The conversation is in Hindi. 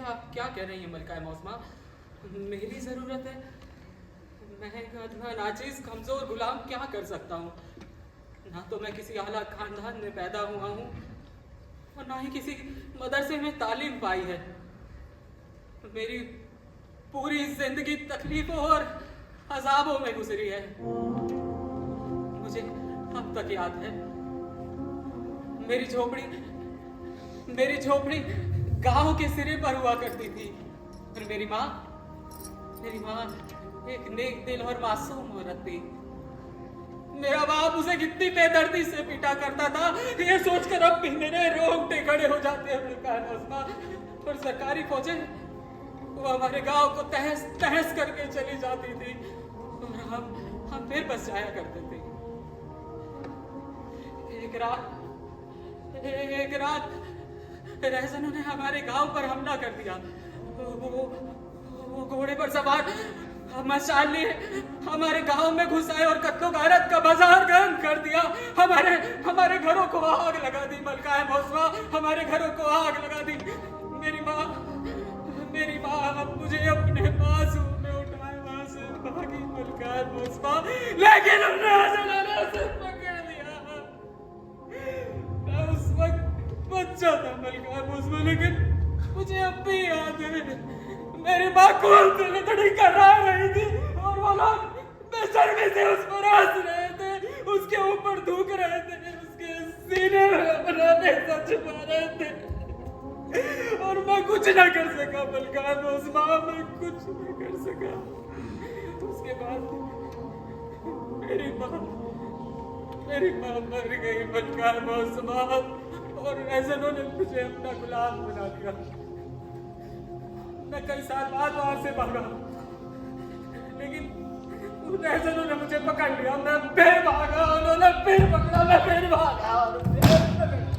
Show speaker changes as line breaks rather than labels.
आप क्या कह रही हैं मलकाए मौसमा? मेरी ज़रूरत है? मैं एक अधमा नाचीज़ कमज़ोर गुलाम क्या कर सकता हूँ? ना तो मैं किसी आला खानदान में पैदा हुआ हूँ और ना ही किसी मदरसे में तालीम पाई है। मेरी पूरी जिंदगी तकलीफों और अजाबों में गुजरी है। मुझे अब तक याद है मेरी झोपड़ी गांव के सिरे पर हुआ करती थी और मेरी माँ एक नेक दिल और मासूम औरत थी। मेरा बाप उसे कितनी बेदर्दी से पीटा करता था, ये सोचकर अब भी मेरे रोंगटे खड़े हो जाते हैं मलकाए मौसमा। और सरकारी फौजें वो हमारे गांव को तहस तहस करके चली जाती थी और हम फिर बस जाया करते थे। एक रात रहजनों ने हमारे गांव पर हमला कर दिया। वो घोड़े पर सवार मशाल लिए हमारे गांव में घुस आए और कत्लो गारत का बाजार गर्म कर दिया। हमारे घरों को आग लगा दी मलकाए मौसमा, हमारे घरों को आग लगा दी। मेरी माँ अब मुझे अपने मासूम में उठाए वहां से भागी मलकाए मौसमा, लेकिन उन्होंने उसे पकड़ लिया। मैं उस वक्त बच्चा था मलकाए मौसमा, लेकिन मुझे अब भी याद है मेरी माँ खून से लकड़ी करा रही थी और वो लोग बेशर्मी से उस पर हंस रहे थे, उसके ऊपर थूक रहे थे, उसके सीने में अपना नेज़ा छुपा रहे थे और मैं कुछ न कर सका मलकाए मौसमा, मैं कुछ न कर सका। उसके बाद मेरी माँ मर गई मलकाए मौसमा और रहजनों ने मुझे अपना गुलाम बना दिया। मैं कई साल बाद वहां से भागा, लेकिन उन रहजनों ने मुझे पकड़ लिया। मैं फिर भागा, उन्होंने फिर पकड़ा, मैं फिर भागा और फिर